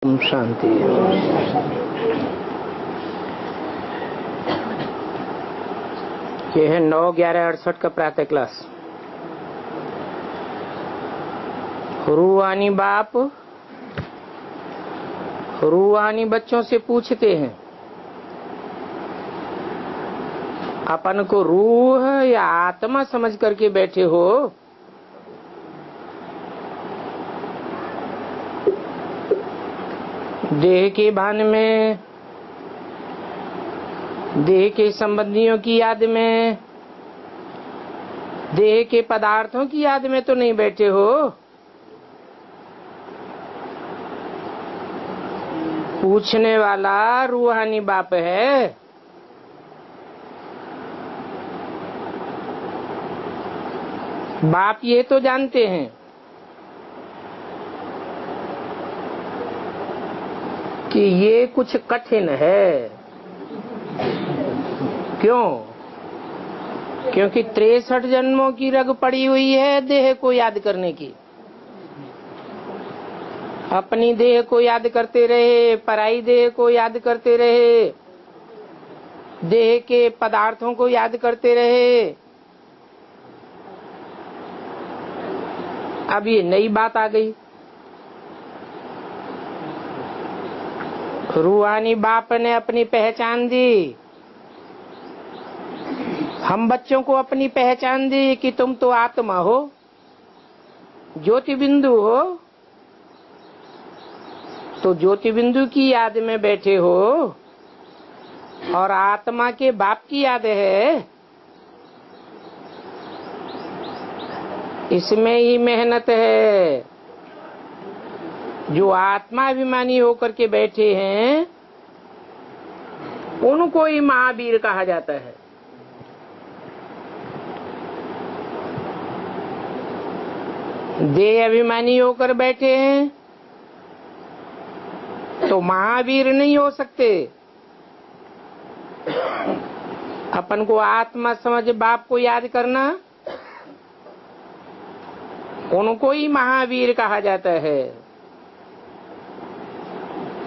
ओम शांति। ये है 9/11/68 का प्रातः क्लास। रूहानी बाप रूहानी बच्चों से पूछते हैं, अपन को रूह या आत्मा समझ करके बैठे हो? देह के भान में, देह के संबंधियों की याद में, देह के पदार्थों की याद में तो नहीं बैठे हो? पूछने वाला रूहानी बाप है। बाप ये तो जानते हैं कि ये कुछ कठिन है। क्यों? क्योंकि 63 जन्मों की रग पड़ी हुई है देह को याद करने की। अपनी देह को याद करते रहे, पराई देह को याद करते रहे, देह के पदार्थों को याद करते रहे। अब ये नई बात आ गई। रूहानी बाप ने अपनी पहचान दी, हम बच्चों को अपनी पहचान दी कि तुम तो आत्मा हो, ज्योति बिंदु हो। तो ज्योति बिंदु की याद में बैठे हो और आत्मा के बाप की याद है। इसमें ही मेहनत है। जो आत्माभिमानी होकर के बैठे हैं उनको ही महावीर कहा जाता है। देह अभिमानी होकर बैठे हैं तो महावीर नहीं हो सकते। अपन को आत्मा समझ बाप को याद करना, उनको ही महावीर कहा जाता है।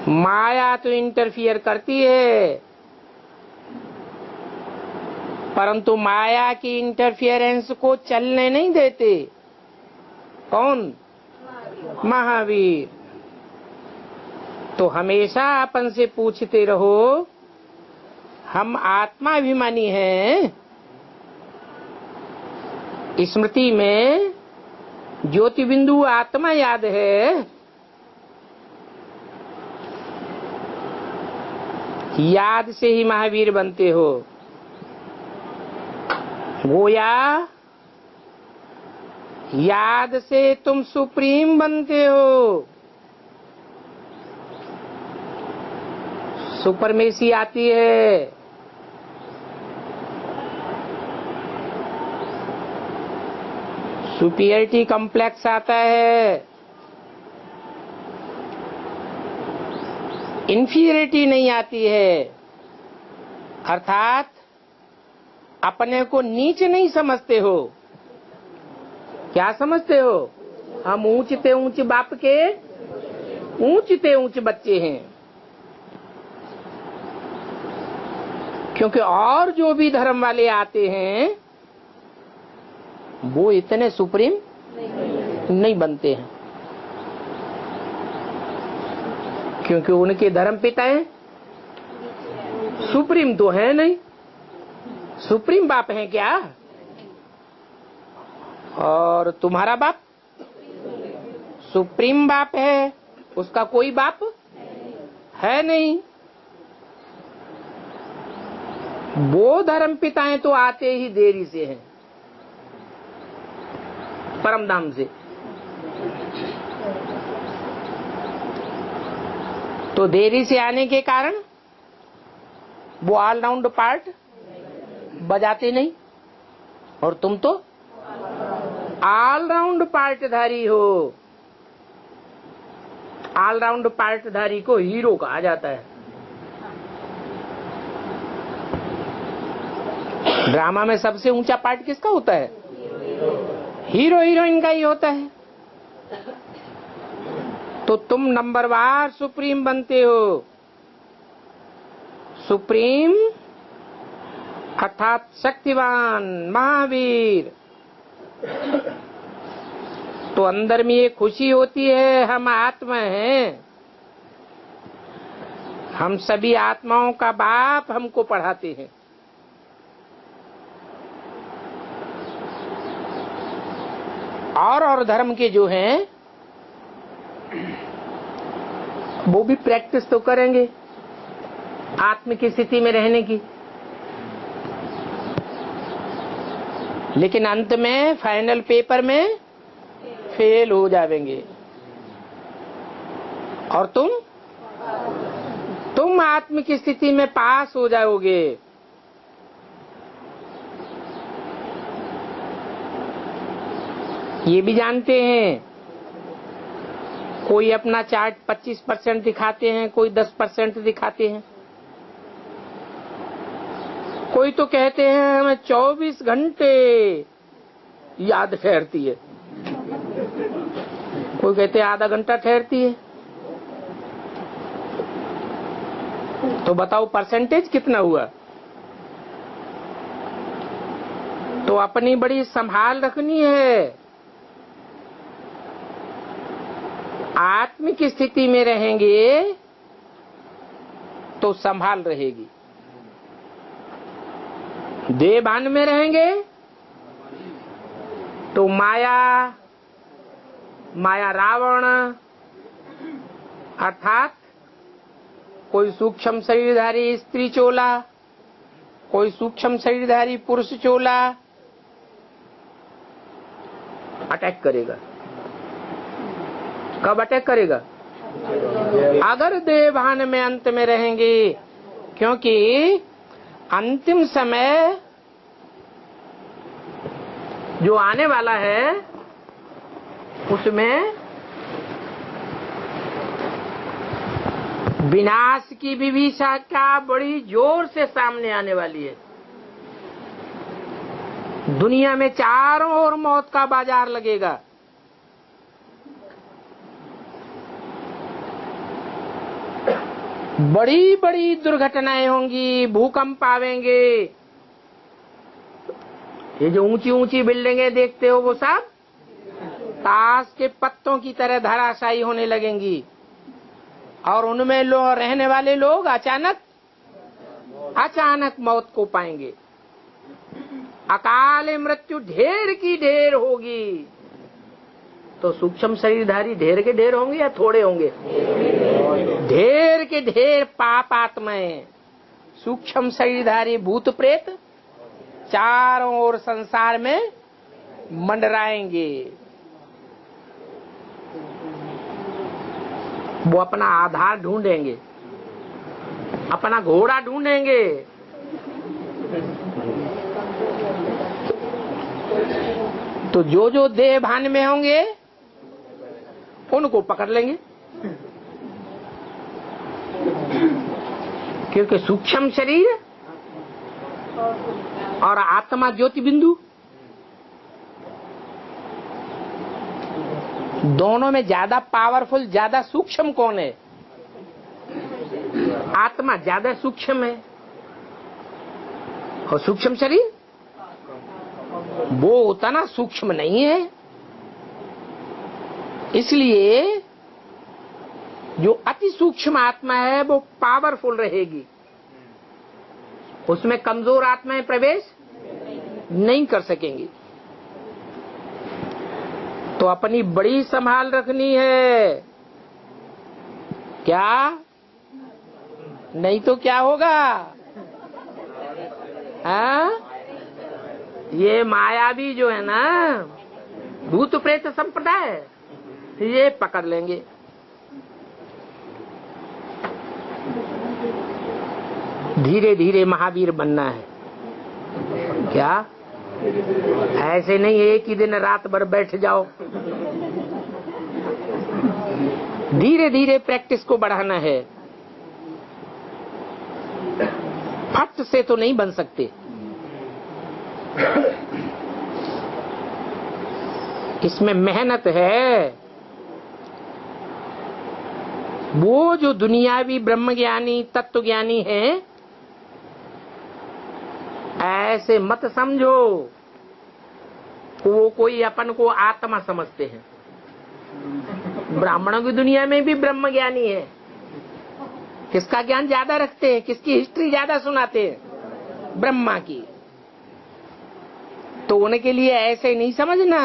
माया तो इंटरफियर करती है, परंतु माया की इंटरफियरेंस को चलने नहीं देते। कौन? महावीर। तो हमेशा अपन से पूछते रहो, हम आत्माभिमानी हैं। स्मृति में ज्योति बिंदु आत्मा याद है। याद से ही महावीर बनते हो। गोया याद से तुम सुप्रीम बनते हो। सुपरमेसी आती है। सुपीरियरिटी कॉम्प्लेक्स आता है। इंफीरियरिटी नहीं आती है। अर्थात अपने को नीच नहीं समझते हो। क्या समझते हो? हम ऊंचते ऊंच बाप के ऊंचते ऊंच बच्चे हैं। क्योंकि और जो भी धर्म वाले आते हैं वो इतने सुप्रीम नहीं बनते हैं। क्योंकि उनके धर्म पिताएं सुप्रीम तो है नहीं। सुप्रीम बाप है क्या? और तुम्हारा बाप सुप्रीम बाप है, उसका कोई बाप है नहीं। वो धर्म पिताएं तो आते ही देरी से हैं, परम धाम से। तो देरी से आने के कारण वो ऑल राउंड पार्ट बजाते नहीं। और तुम तो ऑल राउंड पार्टधारी हो। ऑल राउंड पार्टधारी को हीरो कहा जाता है। ड्रामा में सबसे ऊंचा पार्ट किसका होता है? हीरो हीरोइन का ही होता है। तो तुम नंबरवार सुप्रीम बनते हो। सुप्रीम अर्थात शक्तिवान, महावीर। तो अंदर में ये खुशी होती है, हम आत्मा हैं, हम सभी आत्माओं का बाप हमको पढ़ाते हैं। और धर्म के जो हैं वो भी प्रैक्टिस तो करेंगे आत्म की स्थिति में रहने की, लेकिन अंत में फाइनल पेपर में फेल हो जाएंगे। और तुम आत्म की स्थिति में पास हो जाओगे। ये भी जानते हैं, कोई अपना चार्ट 25% दिखाते हैं, कोई 10% दिखाते हैं, कोई तो कहते हैं हमें 24 घंटे याद ठहरती है, कोई कहते हैं आधा घंटा ठहरती है। तो बताओ परसेंटेज कितना हुआ? तो अपनी बड़ी संभाल रखनी है। आत्म की स्थिति में रहेंगे तो संभाल रहेगी, देहभान में रहेंगे तो माया रावण अर्थात कोई सूक्ष्म शरीरधारी स्त्री चोला, कोई सूक्ष्म शरीरधारी पुरुष चोला अटैक करेगा। कब अटैक करेगा? अगर देहभान में अंत में रहेंगे, क्योंकि अंतिम समय जो आने वाला है उसमें विनाश की विभीषिका बड़ी जोर से सामने आने वाली है। दुनिया में चारों ओर मौत का बाजार लगेगा। बड़ी बड़ी दुर्घटनाएं होंगी, भूकंप आवेंगे। ये जो ऊंची ऊंची बिल्डिंगें देखते हो वो सब ताश के पत्तों की तरह धराशायी होने लगेंगी, और उनमें रहने वाले लोग अचानक मौत को पाएंगे। अकाल मृत्यु ढेर की ढेर होगी। तो सूक्ष्म शरीरधारी ढेर के ढेर होंगे या थोड़े होंगे? ढेर के ढेर पाप आत्माएं, सूक्ष्म शरीरधारी भूत प्रेत चारों ओर संसार में मंडराएंगे। वो अपना आधार ढूंढेंगे, अपना घोड़ा ढूंढेंगे। तो जो देह भान में होंगे उनको पकड़ लेंगे, क्योंकि सूक्ष्म शरीर और आत्मा ज्योति बिंदु दोनों में ज्यादा पावरफुल, ज्यादा सूक्ष्म कौन है? आत्मा ज्यादा सूक्ष्म है, और सूक्ष्म शरीर वो उतना सूक्ष्म नहीं है। इसलिए जो अति सूक्ष्म आत्मा है वो पावरफुल रहेगी, उसमें कमजोर आत्माएं प्रवेश नहीं कर सकेंगी। तो अपनी बड़ी संभाल रखनी है। क्या? नहीं तो क्या होगा? हाँ? ये मायावी जो है ना, भूत प्रेत संप्रदाय, ये पकड़ लेंगे। धीरे धीरे महावीर बनना है। क्या? ऐसे नहीं एक ही दिन रात भर बैठ जाओ। धीरे धीरे प्रैक्टिस को बढ़ाना है। फट से तो नहीं बन सकते। इसमें मेहनत है। वो जो दुनियावी ब्रह्मज्ञानी तत्वज्ञानी है, ऐसे मत समझो वो कोई अपन को आत्मा समझते हैं। ब्राह्मणों की दुनिया में भी ब्रह्मज्ञानी है। किसका ज्ञान ज्यादा रखते हैं, किसकी हिस्ट्री ज्यादा सुनाते हैं? ब्रह्मा की। तो उनके लिए ऐसे नहीं समझना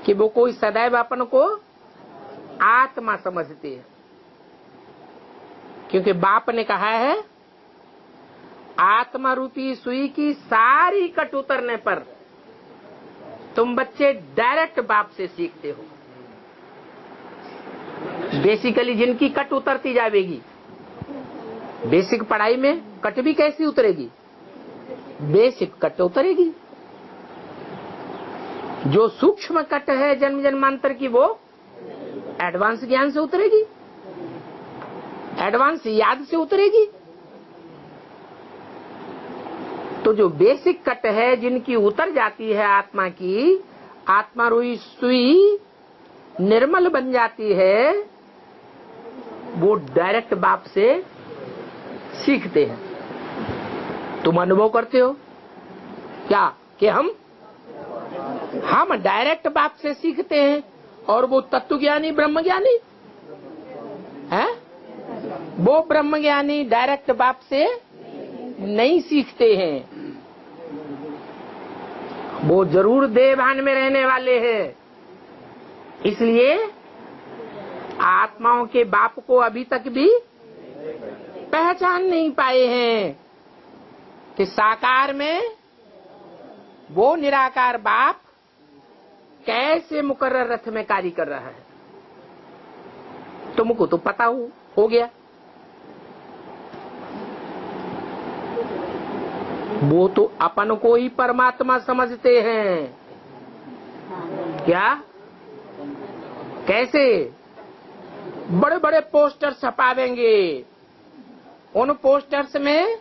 कि वो कोई सदैव अपन को आत्मा समझते हैं, क्योंकि बाप ने कहा है आत्मा रूपी सुई की सारी कट उतरने पर तुम बच्चे डायरेक्ट बाप से सीखते हो। बेसिकली जिनकी कट उतरती जाएगी, बेसिक पढ़ाई में कट भी कैसी उतरेगी? बेसिक कट उतरेगी। जो सूक्ष्म कट है जन्म जन्मांतर की, वो एडवांस ज्ञान से उतरेगी, एडवांस याद से उतरेगी। तो जो बेसिक कट है जिनकी उतर जाती है आत्मा की, आत्मा रूई सुई निर्मल बन जाती है, वो डायरेक्ट बाप से सीखते हैं। तुम अनुभव करते हो क्या कि हम डायरेक्ट बाप से सीखते हैं, और वो तत्वज्ञानी ब्रह्मज्ञानी है, वो ब्रह्मज्ञानी डायरेक्ट बाप से नहीं सीखते हैं। वो जरूर देवभान में रहने वाले हैं। इसलिए आत्माओं के बाप को अभी तक भी पहचान नहीं पाए हैं कि साकार में वो निराकार बाप कैसे मुकर्रर रथ में कार्य कर रहा है। तुमको तो पता हो गया। वो तो अपन को ही परमात्मा समझते हैं। क्या? कैसे? बड़े बड़े पोस्टर छपावेंगे, उन पोस्टर्स में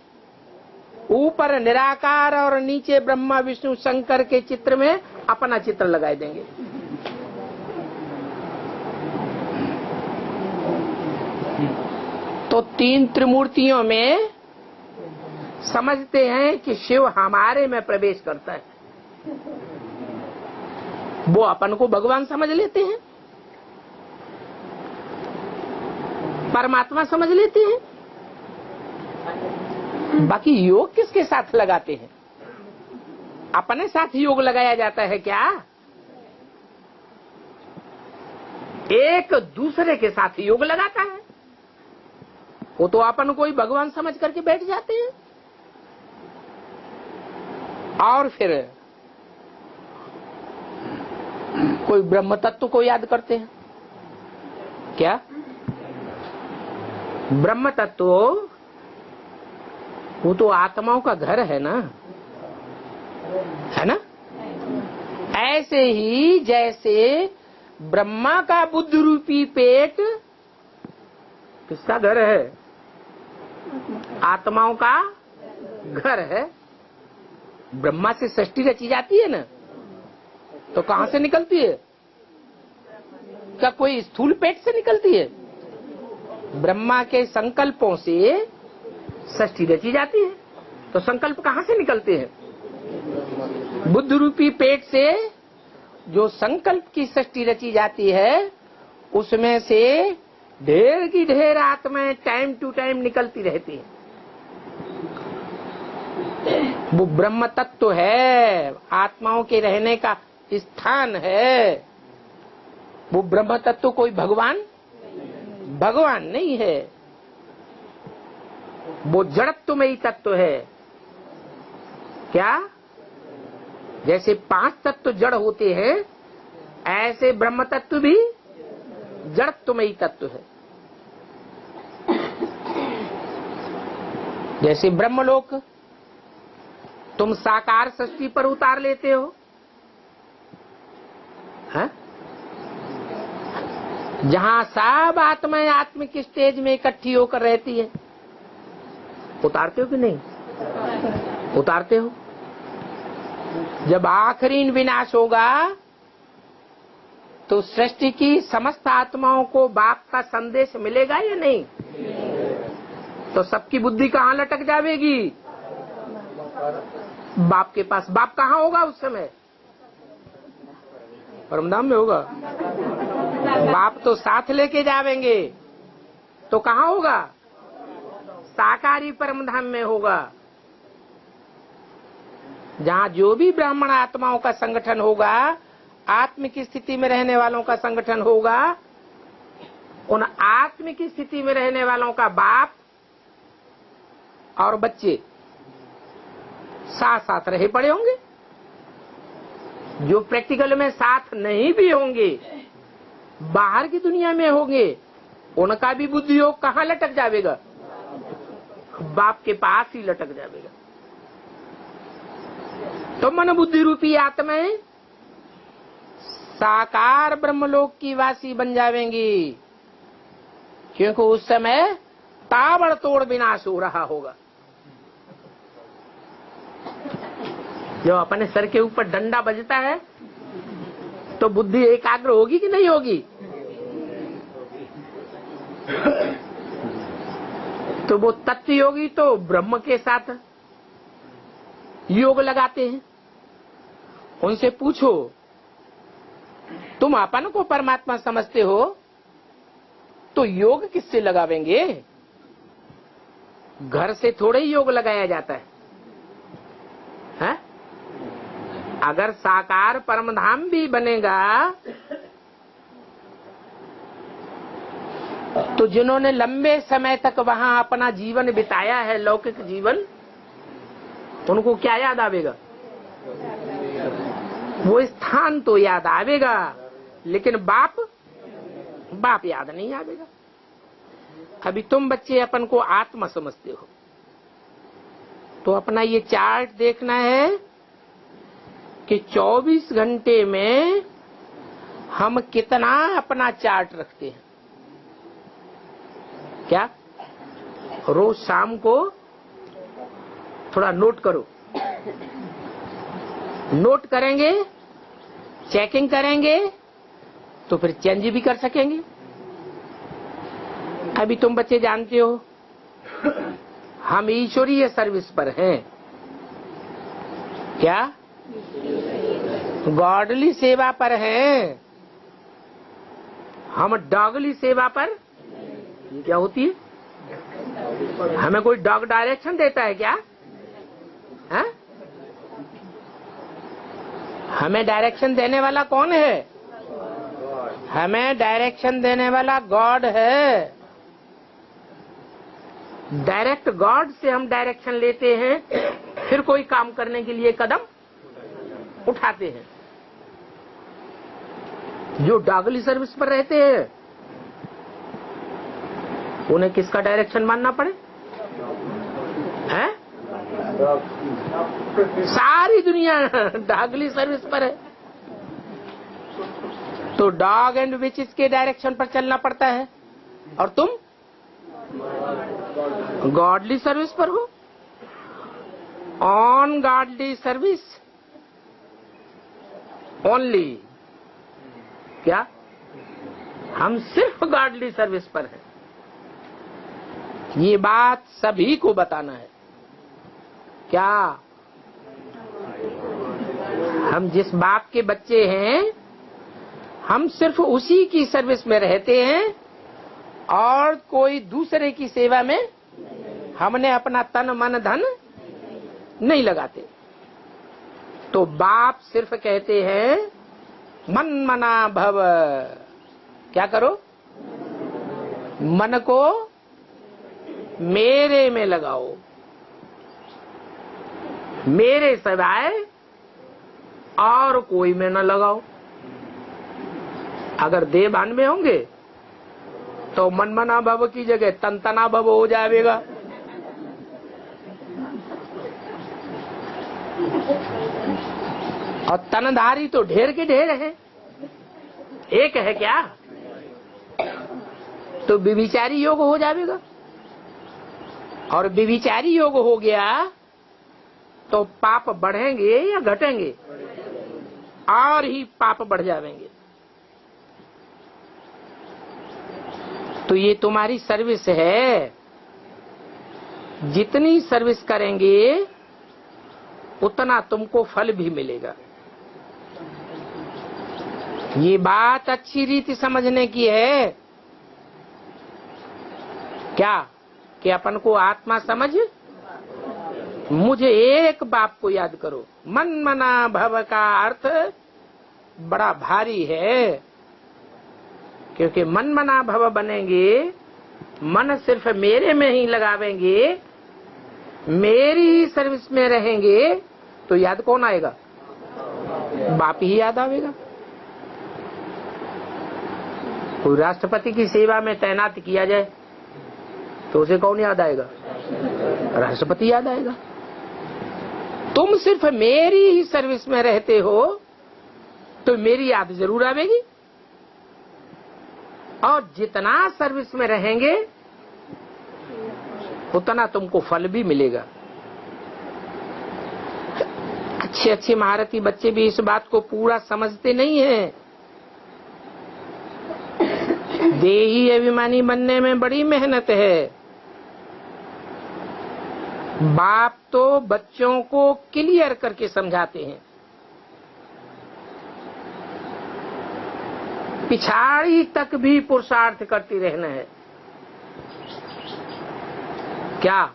ऊपर निराकार और नीचे ब्रह्मा विष्णु शंकर के चित्र में अपना चित्र लगाए देंगे। तो तीन त्रिमूर्तियों में समझते हैं कि शिव हमारे में प्रवेश करता है। वो अपन को भगवान समझ लेते हैं, परमात्मा समझ लेते हैं। बाकी योग किसके साथ लगाते हैं? अपने साथ योग लगाया जाता है क्या? एक दूसरे के साथ योग लगाता है। वो तो अपन को ही भगवान समझ करके बैठ जाते हैं, और फिर कोई ब्रह्म तत्व को याद करते हैं। क्या? ब्रह्म तत्व वो तो आत्माओं का घर है ना, है ना? ऐसे ही जैसे ब्रह्मा का बुद्ध रूपी पेट किसका घर है? आत्माओं का घर है। ब्रह्मा से सृष्टि रची जाती है ना, तो कहां से निकलती है? क्या कोई स्थूल पेट से निकलती है? ब्रह्मा के संकल्पों से सृष्टि रची जाती है। तो संकल्प कहां से निकलते हैं? बुद्ध रूपी पेट से जो संकल्प की सृष्टि रची जाती है, उसमें से ढेर की ढेर आत्माएं टाइम टू टाइम निकलती रहती है। वो ब्रह्म तत्व है, आत्माओं के रहने का स्थान है। वो ब्रह्म तत्व कोई भगवान नहीं है। वो जड़त्वमयी तत्व है। क्या? जैसे 5 तत्व जड़ होते हैं, ऐसे ब्रह्म तत्व भी जड़त्वमयी तत्व है। जैसे ब्रह्मलोक तुम साकार सृष्टि पर उतार लेते हो, है? जहां सब आत्माएं आत्मिक स्टेज में इकट्ठी होकर रहती है, उतारते हो कि नहीं? उतारते हो। जब आखिरी विनाश होगा तो सृष्टि की समस्त आत्माओं को बाप का संदेश मिलेगा या नहीं? तो सबकी बुद्धि कहाँ लटक जाएगी? बाप के पास। बाप कहाँ होगा उस समय? परमधाम में होगा। बाप तो साथ लेके जावेंगे, तो कहाँ होगा? साकारी परमधाम में होगा, जहाँ जो भी ब्राह्मण आत्माओं का संगठन होगा, आत्मिक स्थिति में रहने वालों का संगठन होगा, उन आत्मिक स्थिति में रहने वालों का बाप और बच्चे साथ साथ रहे पड़े होंगे। जो प्रैक्टिकल में साथ नहीं भी होंगे, बाहर की दुनिया में होंगे, उनका भी बुद्धि योग कहाँ लटक जाएगा? बाप के पास ही लटक जाएगा। तो मन बुद्धि रूपी आत्माएं साकार ब्रह्मलोक की वासी बन जाएंगी, क्योंकि उस समय ताबड़तोड़ विनाश हो रहा होगा। जो अपने सर के ऊपर डंडा बजता है, तो बुद्धि एकाग्र होगी कि नहीं होगी? तो वो तत्व योगी तो ब्रह्म के साथ योग लगाते हैं। उनसे पूछो, तुम अपन को परमात्मा समझते हो, तो योग किससे लगावेंगे? घर से थोड़े ही योग लगाया जाता है? अगर साकार परमधाम भी बनेगा, तो जिन्होंने लंबे समय तक वहां अपना जीवन बिताया है, लौकिक जीवन, उनको क्या याद आवेगा? वो स्थान तो याद आवेगा, लेकिन बाप याद नहीं आवेगा। अभी तुम बच्चे अपन को आत्मा समझते हो, तो अपना ये चार्ट देखना है कि 24 घंटे में हम कितना अपना चार्ट रखते हैं। क्या? रोज शाम को थोड़ा नोट करो। नोट करेंगे, चेकिंग करेंगे, तो फिर चेंज भी कर सकेंगे। अभी तुम बच्चे जानते हो, हम ईश्वरीय सर्विस पर हैं। क्या? गॉडली सेवा पर हैं। हम डॉगली सेवा पर। क्या होती है? हमें कोई डॉग डायरेक्शन देता है क्या? है? हमें डायरेक्शन देने वाला कौन है? हमें डायरेक्शन देने वाला गॉड है। डायरेक्ट गॉड से हम डायरेक्शन लेते हैं, फिर कोई काम करने के लिए कदम उठाते हैं। जो डॉगली सर्विस पर रहते हैं, उन्हें किसका डायरेक्शन मानना पड़े? हैं? सारी दुनिया डॉगली सर्विस पर है, तो डॉग एंड विचेस के डायरेक्शन पर चलना पड़ता है। और तुम गॉडली सर्विस पर हो। On godly service only. क्या? हम सिर्फ गॉडली सर्विस पर हैं। ये बात सभी को बताना है। क्या? हम जिस बाप के बच्चे हैं, हम सिर्फ उसी की सर्विस में रहते हैं, और कोई दूसरे की सेवा में हमने अपना तन मन धन नहीं लगाते। तो बाप सिर्फ कहते हैं, मन मना भव। क्या करो? मन को मेरे में लगाओ, मेरे सिवाय और कोई में न लगाओ। अगर देवान में होंगे तो मनमना भव की जगह तनतना भव हो जाएगा। और तनधारी तो ढेर के ढेर है, एक है क्या? तो व्यभिचारी योग हो जाएगा, और व्यभिचारी योग हो गया तो पाप बढ़ेंगे या घटेंगे? और ही पाप बढ़ जाएंगे। तो ये तुम्हारी सर्विस है। जितनी सर्विस करेंगे उतना तुमको फल भी मिलेगा। ये बात अच्छी रीति समझने की है क्या कि अपन को आत्मा समझ। मुझे एक बाप को याद करो, मन मना भव का अर्थ बड़ा भारी है, क्योंकि मन मना भव बनेंगे, मन सिर्फ मेरे में ही लगावेंगे, मेरी ही सर्विस में रहेंगे, तो याद कौन आएगा? बाप ही याद आवेगा। कोई राष्ट्रपति की सेवा में तैनात किया जाए तो उसे कौन याद आएगा? राष्ट्रपति याद आएगा। तुम सिर्फ मेरी ही सर्विस में रहते हो तो मेरी याद जरूर आवेगी, और जितना सर्विस में रहेंगे उतना तुमको फल भी मिलेगा। अच्छे अच्छे महारथी बच्चे भी इस बात को पूरा समझते नहीं हैं। देही अभिमानी बनने में बड़ी मेहनत है। बाप तो बच्चों को क्लियर करके समझाते हैं, पिछाड़ी तक भी पुरुषार्थ करती रहना है। क्या?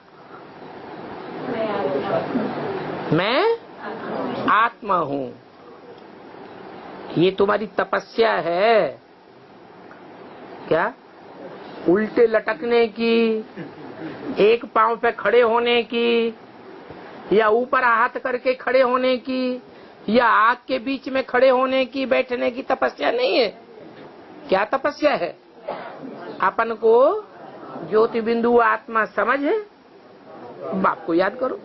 मैं आत्मा हूँ, ये तुम्हारी तपस्या है। क्या? उल्टे लटकने की, एक पांव पे खड़े होने की, या ऊपर हाथ करके खड़े होने की, या आग के बीच में खड़े होने की, बैठने की तपस्या नहीं है। क्या तपस्या है? अपन को ज्योति बिंदु आत्मा समझ है, बाप को याद करो।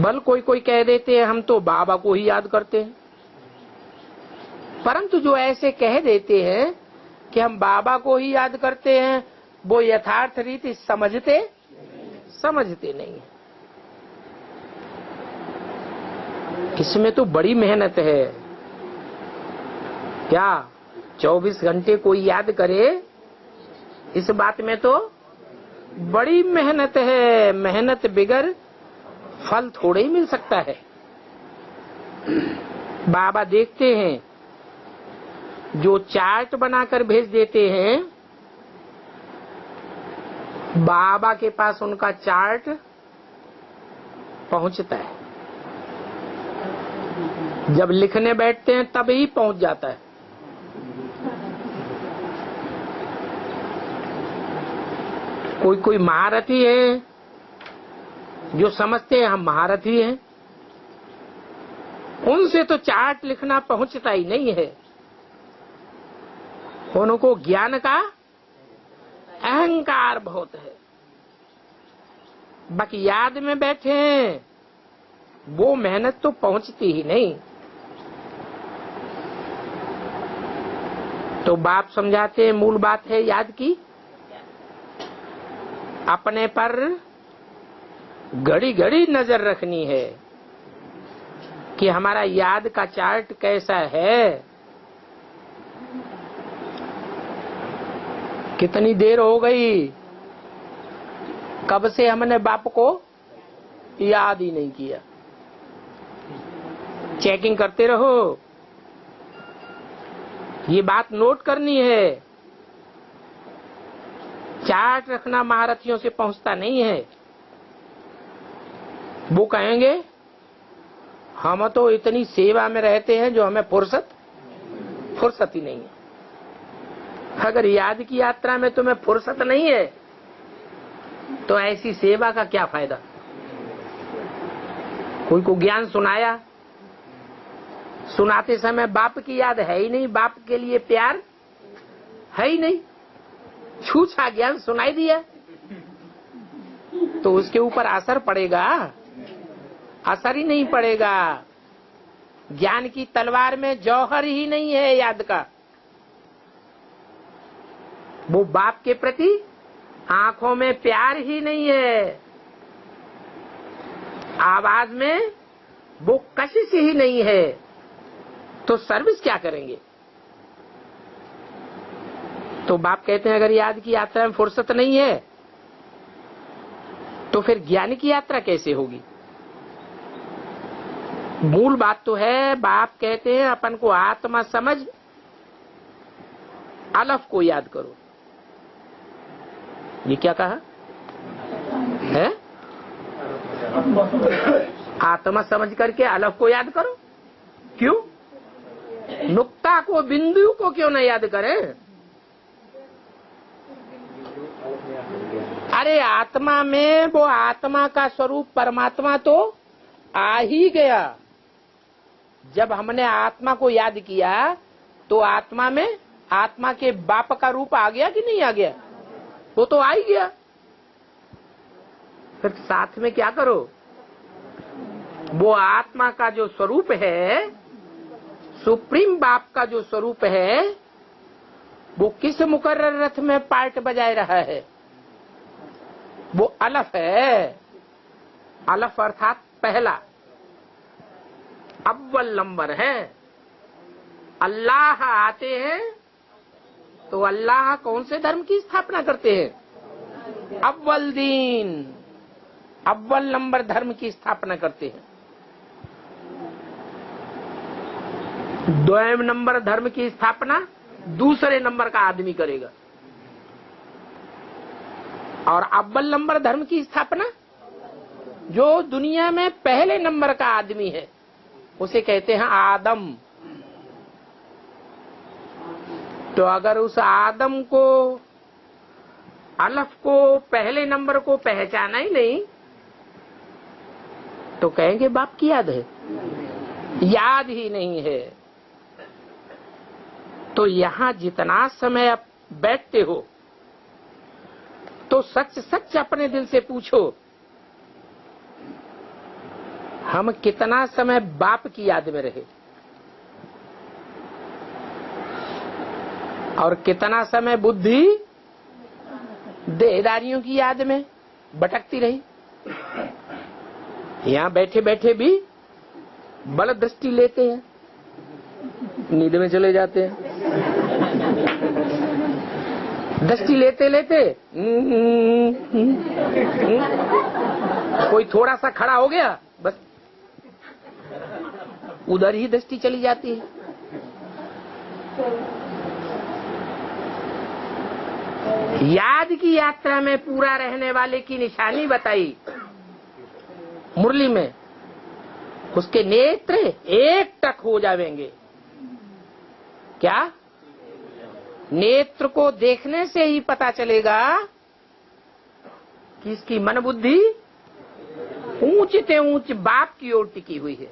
बल कोई कोई कह देते हैं हम तो बाबा को ही याद करते हैं, परंतु जो ऐसे कह देते हैं कि हम बाबा को ही याद करते हैं, वो यथार्थ रीति समझते नहीं। इसमें तो बड़ी मेहनत है। क्या 24 घंटे कोई याद करे? इस बात में तो बड़ी मेहनत है। मेहनत बिगर फल थोड़े ही मिल सकता है। बाबा देखते हैं, जो चार्ट बनाकर भेज देते हैं, बाबा के पास उनका चार्ट पहुंचता है। जब लिखने बैठते हैं तब ही पहुंच जाता है। कोई कोई महारथी है जो समझते हैं हम महारथी हैं, उनसे तो चार्ट लिखना पहुंचता ही नहीं है। उनको ज्ञान का अहंकार बहुत है। बाकी याद में बैठे हैं, वो मेहनत तो पहुंचती ही नहीं। तो बाप समझाते हैं, मूल बात है याद की। अपने पर घड़ी घड़ी नजर रखनी है कि हमारा याद का चार्ट कैसा है। कितनी देर हो गई, कब से हमने बाप को याद ही नहीं किया। चेकिंग करते रहो, ये बात नोट करनी है। चार्ट रखना महारथियों से पहुंचता नहीं है। वो कहेंगे हम तो इतनी सेवा में रहते हैं जो हमें फुर्सत ही नहीं है। अगर याद की यात्रा में तुम्हें फुर्सत नहीं है तो ऐसी सेवा का क्या फायदा। कोई को ज्ञान सुनाया, सुनाते समय बाप की याद है ही नहीं, बाप के लिए प्यार है ही नहीं, छूछा ज्ञान सुनाई दिया तो उसके ऊपर असर पड़ेगा? असर ही नहीं पड़ेगा। ज्ञान की तलवार में जौहर ही नहीं है याद का। वो बाप के प्रति आंखों में प्यार ही नहीं है, आवाज में वो कशिश ही नहीं है, तो सर्विस क्या करेंगे? तो बाप कहते हैं अगर याद की यात्रा में फुर्सत नहीं है तो फिर ज्ञान की यात्रा कैसे होगी? मूल बात तो है, बाप कहते हैं अपन को आत्मा समझ अलफ को याद करो। ये क्या कहा है? आत्मा समझ करके अलफ को याद करो। क्यों? नुक्ता को, बिंदु को क्यों न याद करें? अरे आत्मा में वो आत्मा का स्वरूप परमात्मा तो आ ही गया। जब हमने आत्मा को याद किया तो आत्मा में आत्मा के बाप का रूप आ गया कि नहीं आ गया? वो तो आ ही गया। फिर साथ में क्या करो? वो आत्मा का जो स्वरूप है, सुप्रीम बाप का जो स्वरूप है, वो किस मुकर्रर रथ में पार्ट बजाए रहा है? वो अलफ है। अलफ अर्थात पहला, अव्वल नंबर है। अल्लाह आते हैं तो अल्लाह कौन से धर्म की स्थापना करते हैं? अव्वल दीन, अव्वल नंबर धर्म की स्थापना करते हैं। द्वयम नंबर धर्म की स्थापना दूसरे नंबर का आदमी करेगा, और अव्वल नंबर धर्म की स्थापना जो दुनिया में पहले नंबर का आदमी है उसे कहते हैं आदम। तो अगर उस आदम को, अलफ को, पहले नंबर को पहचाना ही नहीं तो कहेंगे बाप की याद है। याद ही नहीं है। तो यहां जितना समय आप बैठते हो तो सच सच अपने दिल से पूछो, हम कितना समय बाप की याद में रहे और कितना समय बुद्धि देहदारियों की याद में भटकती रही। यहां बैठे बैठे भी बल दृष्टि लेते हैं, नींद में चले जाते हैं। दृष्टि लेते लेते कोई थोड़ा सा खड़ा हो गया, बस उधर ही दृष्टि चली जाती है। याद की यात्रा में पूरा रहने वाले की निशानी बताई मुरली में, उसके नेत्र एक टक हो जाएंगे। क्या? नेत्र को देखने से ही पता चलेगा कि इसकी मन बुद्धि ऊंच से ऊंच बाप की ओर टिकी हुई है।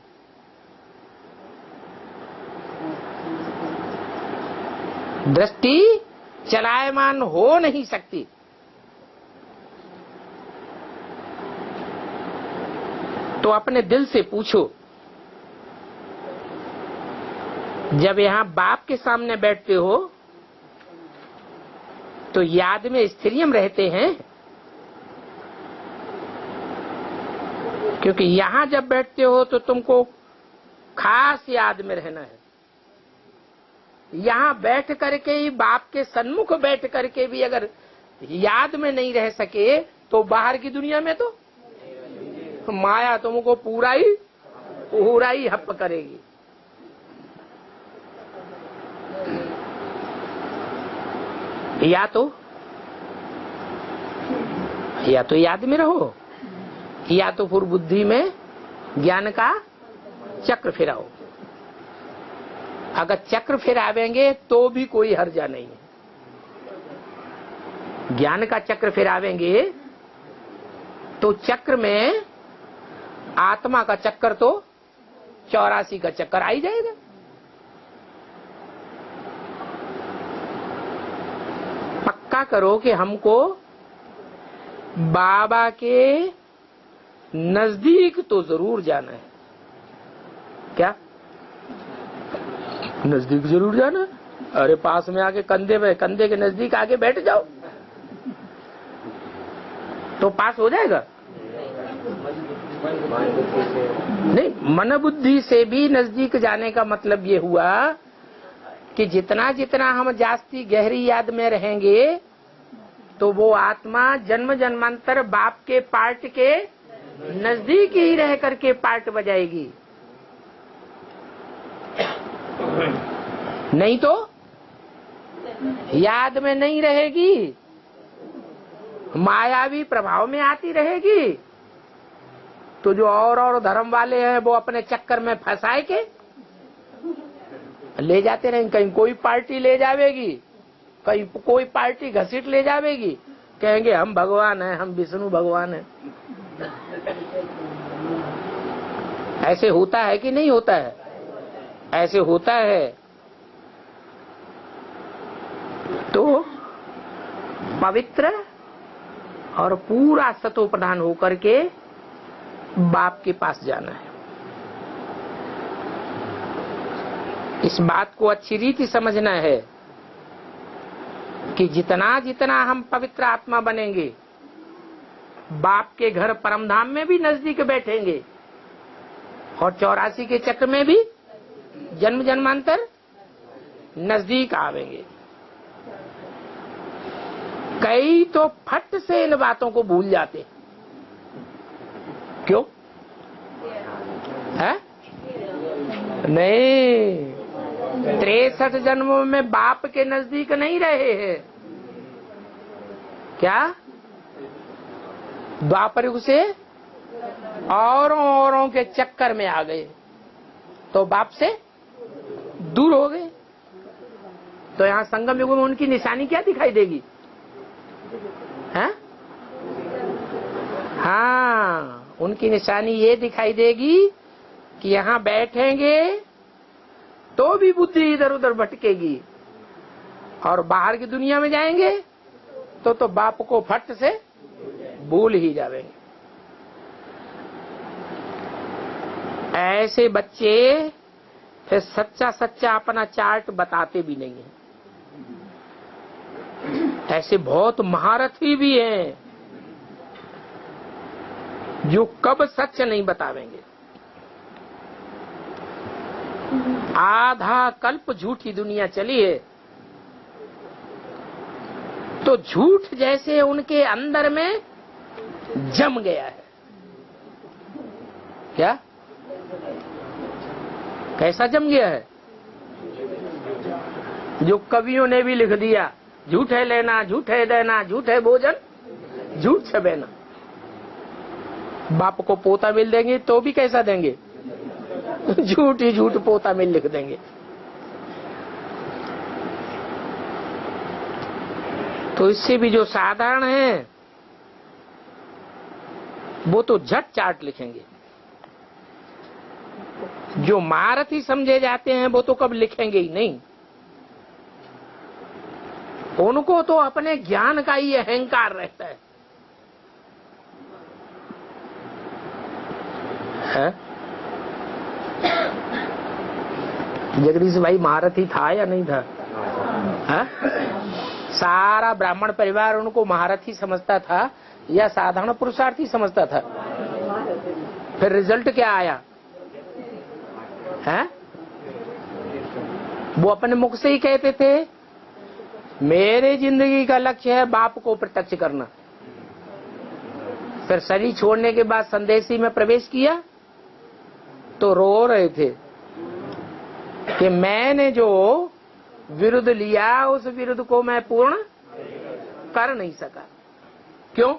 दृष्टि चलायमान हो नहीं सकती। तो अपने दिल से पूछो, जब यहां बाप के सामने बैठते हो तो याद में स्थिरियम रहते हैं, क्योंकि यहां जब बैठते हो तो तुमको खास याद में रहना है। यहां बैठ करके ही, बाप के सन्मुख बैठ करके भी अगर याद में नहीं रह सके तो बाहर की दुनिया में तो माया तुमको पूरा ही हप करेगी। या तो याद में रहो, या तो फिर बुद्धि में ज्ञान का चक्र फिराओ। अगर चक्र फिरावेंगे तो भी कोई हर्जा नहीं है। ज्ञान का चक्र फिरावेंगे तो चक्र में आत्मा का चक्कर तो 84 का चक्कर आ ही जाएगा। पक्का करो कि हमको बाबा के नजदीक तो जरूर जाना है। क्या? नजदीक जरूर जाना। अरे पास में आके कंधे के नजदीक आके बैठ जाओ तो पास हो जाएगा। नहीं, मन बुद्धि से भी नजदीक जाने का मतलब ये हुआ कि जितना जितना हम जास्ती गहरी याद में रहेंगे तो वो आत्मा जन्म जन्मांतर बाप के पार्ट के नजदीक ही रह करके पार्ट बजाएगी, नहीं तो याद में नहीं रहेगी, मायावी प्रभाव में आती रहेगी। तो जो और धर्म वाले हैं वो अपने चक्कर में फंसाए के ले जाते रहेंगे। कहीं कोई पार्टी ले जावेगी, कहीं कोई पार्टी घसीट ले जावेगी, कहेंगे हम भगवान हैं, हम विष्णु भगवान हैं। ऐसे होता है कि नहीं होता है? ऐसे होता है। तो पवित्र और पूरा सतोप्रधान होकर के बाप के पास जाना है। इस बात को अच्छी रीति समझना है कि जितना जितना हम पवित्र आत्मा बनेंगे, बाप के घर परमधाम में भी नजदीक बैठेंगे और 84 के चक्र में भी जन्म जन्मांतर नजदीक आवेंगे। कई तो फट से इन बातों को भूल जाते। क्यों है? नहीं, 63 जन्मों में बाप के नजदीक नहीं रहे हैं। क्या द्वापर युग से औरों के चक्कर में आ गए तो बाप से दूर हो गए। तो यहाँ संगम युग में उनकी निशानी क्या दिखाई देगी? है? हाँ, उनकी निशानी ये दिखाई देगी कि यहाँ बैठेंगे तो भी बुद्धि इधर उधर भटकेगी, और बाहर की दुनिया में जाएंगे तो बाप को फट से भूल ही जाएंगे। ऐसे बच्चे फिर सच्चा सच्चा अपना चार्ट बताते भी नहीं है। ऐसे बहुत महारथी भी हैं जो कब सच नहीं बतावेंगे। आधा कल्प झूठी दुनिया चली है, तो झूठ जैसे उनके अंदर में जम गया है। क्या? कैसा जम गया है? जो कवियों ने भी लिख दिया, झूठे लेना, झूठे देना, झूठे भोजन, झूठ छबेना। बाप को पोता मिल देंगे तो भी कैसा देंगे? झूठ ही झूठ पोता मिल लिख देंगे। तो इससे भी जो साधारण है वो तो झट चार्ट लिखेंगे। जो महारथी समझे जाते हैं वो तो कब लिखेंगे ही नहीं। उनको तो अपने ज्ञान का ही अहंकार रहता है। जगदीश भाई महारथी था या नहीं था? है? सारा ब्राह्मण परिवार उनको महारथी समझता था या साधारण पुरुषार्थी समझता था? फिर रिजल्ट क्या आया है? वो अपने मुख से ही कहते थे मेरे जिंदगी का लक्ष्य है बाप को प्रत्यक्ष करना। फिर शरीर छोड़ने के बाद संदेशी में प्रवेश किया तो रो रहे थे कि मैंने जो विरुद्ध लिया उस विरुद्ध को मैं पूर्ण कर नहीं सका। क्यों?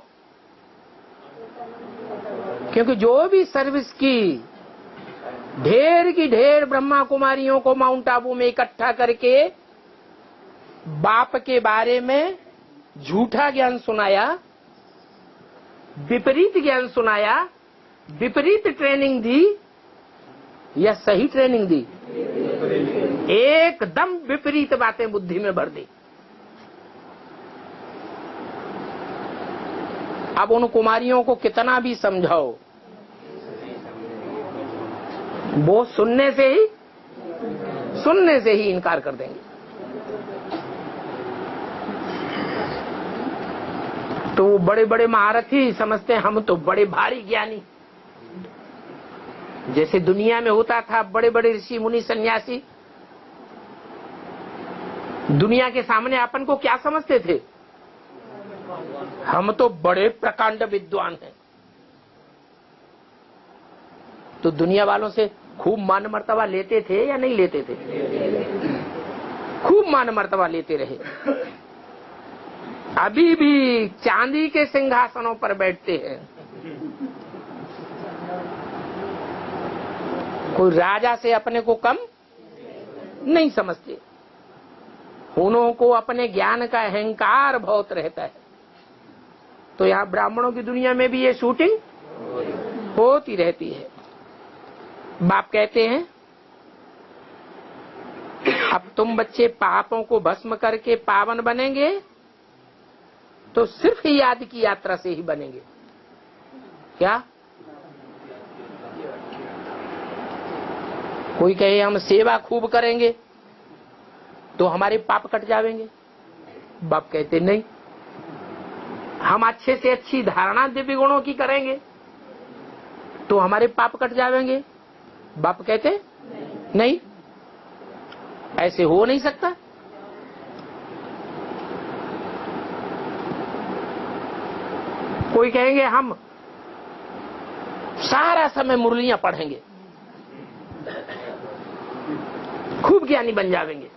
क्योंकि जो भी सर्विस की ढेर ब्रह्मा कुमारियों को माउंट आबू में इकट्ठा करके बाप के बारे में झूठा ज्ञान सुनाया, विपरीत ज्ञान सुनाया, विपरीत ट्रेनिंग दी या सही ट्रेनिंग दी? एकदम विपरीत बातें बुद्धि में भर दी। अब उन कुमारियों को कितना भी समझाओ वो सुनने से ही इनकार कर देंगे। तो वो बड़े बड़े महारथी समझते हैं हम तो बड़े भारी ज्ञानी। जैसे दुनिया में होता था बड़े बड़े ऋषि मुनि सन्यासी, दुनिया के सामने अपन को क्या समझते थे? हम तो बड़े प्रकांड विद्वान हैं। तो दुनिया वालों से खूब मान मर्तबा लेते थे या नहीं लेते थे? खूब मान मर्तबा लेते रहे। अभी भी चांदी के सिंहासनों पर बैठते हैं। कोई राजा से अपने को कम नहीं समझते। उन्हों को अपने ज्ञान का अहंकार बहुत रहता है। तो यहाँ ब्राह्मणों की दुनिया में भी ये शूटिंग होती रहती है। बाप कहते हैं अब तुम बच्चे पापों को भस्म करके पावन बनेंगे तो सिर्फ याद की यात्रा से ही बनेंगे। क्या? कोई कहे हम सेवा खूब करेंगे तो हमारे पाप कट जाएंगे। बाप कहते नहीं। हम अच्छे से अच्छी धारणा दिव्य गुणों की करेंगे तो हमारे पाप कट जाएंगे। बाप कहते नहीं, ऐसे हो नहीं सकता। कोई कहेंगे हम सारा समय मुरलियां पढ़ेंगे, खूब ज्ञानी बन जाएंगे।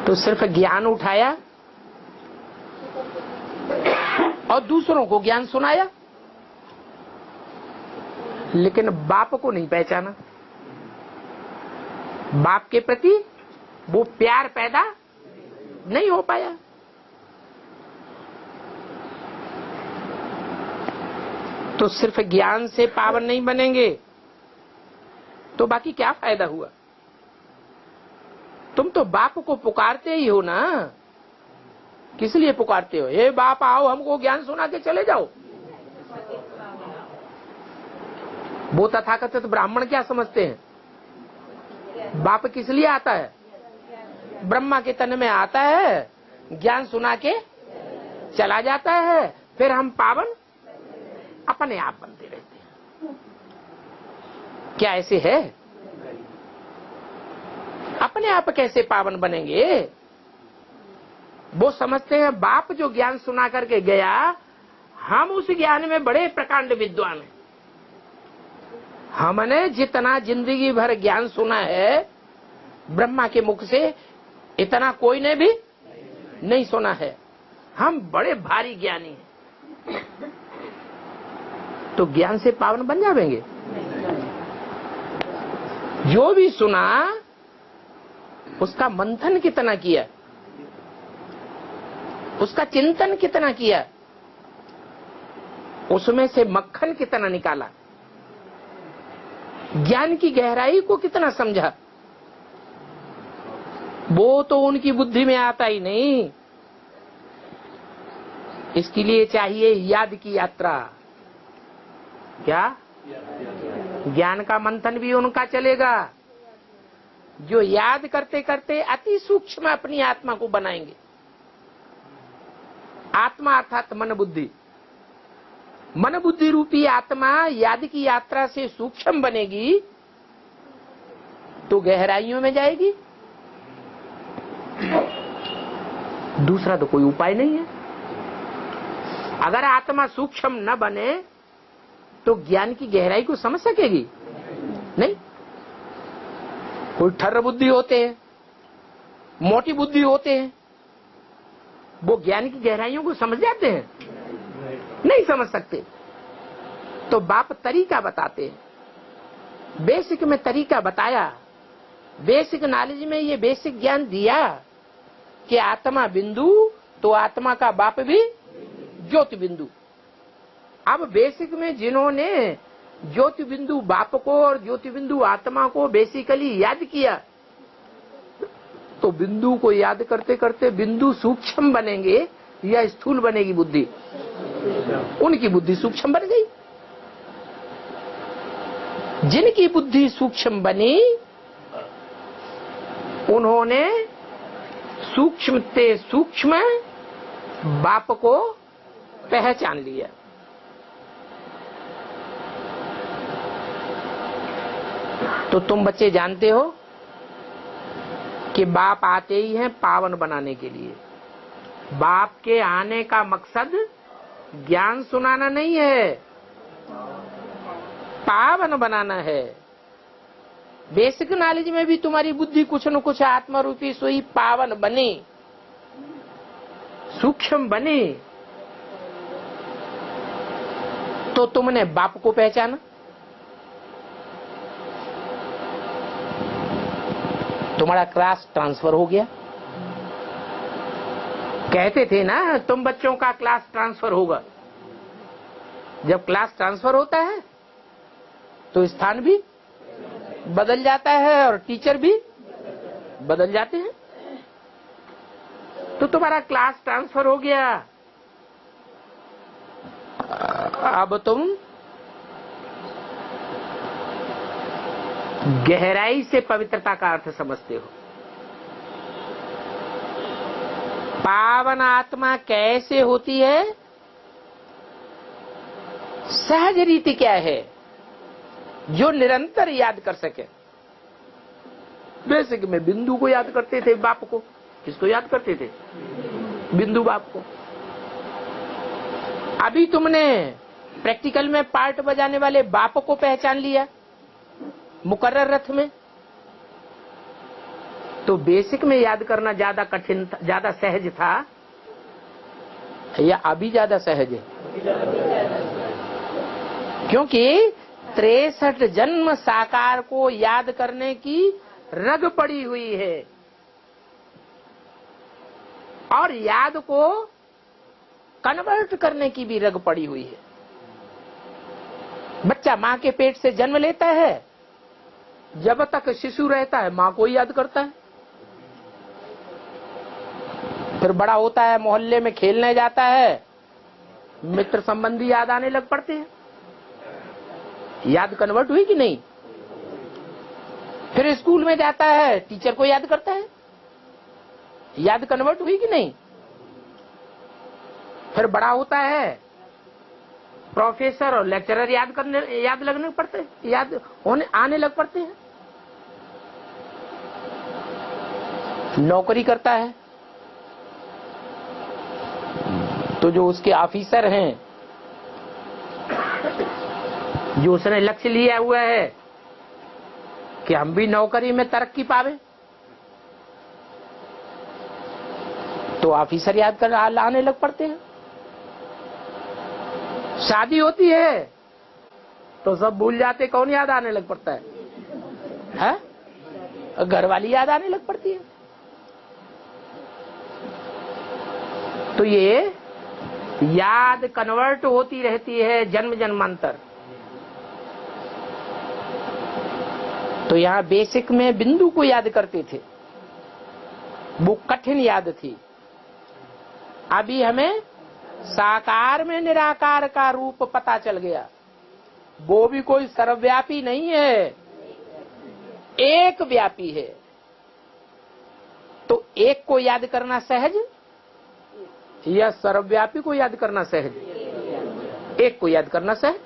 तो सिर्फ ज्ञान उठाया और दूसरों को ज्ञान सुनाया, लेकिन बाप को नहीं पहचाना। बाप के प्रति वो प्यार पैदा नहीं हो पाया। तो सिर्फ ज्ञान से पावन नहीं बनेंगे तो बाकी क्या फायदा हुआ? तुम तो बाप को पुकारते ही हो ना। किस लिए पुकारते हो? हे बाप आओ हमको ज्ञान सुना के चले जाओ। वो तथाकथित ब्राह्मण क्या समझते हैं? बाप किस लिए आता है? ब्रह्मा के तन में आता है, ज्ञान सुना के चला जाता है, फिर हम पावन अपने आप बनते रहते हैं। क्या ऐसे है? अपने आप कैसे पावन बनेंगे? वो समझते हैं बाप जो ज्ञान सुना करके गया, हम उस ज्ञान में बड़े प्रकांड विद्वान हैं। हमने जितना जिंदगी भर ज्ञान सुना है ब्रह्मा के मुख से, इतना कोई ने भी नहीं सुना है। हम बड़े भारी ज्ञानी हैं। तो ज्ञान से पावन बन जाएंगे? जो भी सुना उसका मंथन कितना किया, उसका चिंतन कितना किया, उसमें से मक्खन कितना निकाला, ज्ञान की गहराई को कितना समझा, वो तो उनकी बुद्धि में आता ही नहीं। इसके लिए चाहिए याद की यात्रा। क्या? ज्ञान का मंथन भी उनका चलेगा जो याद करते करते अति सूक्ष्म अपनी आत्मा को बनाएंगे। आत्मा अर्थात मन बुद्धि। मन बुद्धि रूपी आत्मा याद की यात्रा से सूक्ष्म बनेगी तो गहराइयों में जाएगी। दूसरा तो कोई उपाय नहीं है। अगर आत्मा सूक्ष्म न बने तो ज्ञान की गहराई को समझ सकेगी नहीं। कोई ठर्र बुद्धि होते हैं, मोटी बुद्धि होते हैं, वो ज्ञान की गहराइयों को समझ जाते हैं? नहीं समझ सकते। तो बाप तरीका बताते हैं। बेसिक में तरीका बताया, बेसिक नॉलेज में ये बेसिक ज्ञान दिया कि आत्मा बिंदु तो आत्मा का बाप भी ज्योति बिंदु। अब बेसिक में जिन्होंने ज्योति बिंदु बाप को और ज्योति बिंदु आत्मा को बेसिकली याद किया, तो बिंदु को याद करते करते बिंदु सूक्ष्म बनेंगे या स्थूल बनेगी बुद्धि? उनकी बुद्धि सूक्ष्म बन गई। जिनकी बुद्धि सूक्ष्म बनी उन्होंने सूक्ष्म से सूक्ष्म बाप को पहचान लिया। तो तुम बच्चे जानते हो कि बाप आते ही हैं पावन बनाने के लिए। बाप के आने का मकसद ज्ञान सुनाना नहीं है, पावन बनाना है। बेसिक नॉलेज में भी तुम्हारी बुद्धि कुछ न कुछ आत्मा रूपी सोई पावन बने, सूक्ष्म बने। तो तुमने बाप को पहचाना, तुम्हारा क्लास ट्रांसफर हो गया। कहते थे ना तुम बच्चों का क्लास ट्रांसफर होगा। जब क्लास ट्रांसफर होता है तो स्थान भी बदल जाता है और टीचर भी बदल जाते हैं। तो तुम्हारा क्लास ट्रांसफर हो गया। अब तुम गहराई से पवित्रता का अर्थ समझते हो। पावन आत्मा कैसे होती है, सहज रीति क्या है जो निरंतर याद कर सके। बेसिक में बिंदु को याद करते थे, बाप को। किसको याद करते थे? बिंदु बाप को। अभी तुमने प्रैक्टिकल में पार्ट बजाने वाले बाप को पहचान लिया मुकर्रर रथ में, तो बेसिक में याद करना ज्यादा कठिन था, ज्यादा सहज था या अभी ज्यादा सहज है? क्योंकि 63 जन्म साकार को याद करने की रग पड़ी हुई है और याद को कन्वर्ट करने की भी रग पड़ी हुई है। बच्चा मां के पेट से जन्म लेता है, जब तक शिशु रहता है मां को ही याद करता है। फिर बड़ा होता है, मोहल्ले में खेलने जाता है, मित्र संबंधी याद आने लग पड़ते हैं। याद कन्वर्ट हुई कि नहीं? फिर स्कूल में जाता है, टीचर को याद करता है। याद कन्वर्ट हुई कि नहीं? फिर बड़ा होता है, प्रोफेसर और लेक्चरर याद लगने पड़ते हैं, याद होने आने लग पड़ते हैं। नौकरी करता है तो जो उसके ऑफिसर हैं, जो उसने लक्ष्य लिया हुआ है कि हम भी नौकरी में तरक्की पावे, तो ऑफिसर याद कर आने लग पड़ते हैं। शादी होती है तो सब भूल जाते, कौन याद आने लग पड़ता है? घरवाली याद आने लग पड़ती है। तो ये याद कन्वर्ट होती रहती है जन्म जन्मांतर। तो यहाँ बेसिक में बिंदु को याद करते थे, वो कठिन याद थी। अभी हमें साकार में निराकार का रूप पता चल गया। वो भी कोई सर्वव्यापी नहीं है, एक व्यापी है। तो एक को याद करना सहज या सर्वव्यापी को याद करना सहज? एक को याद करना सहज।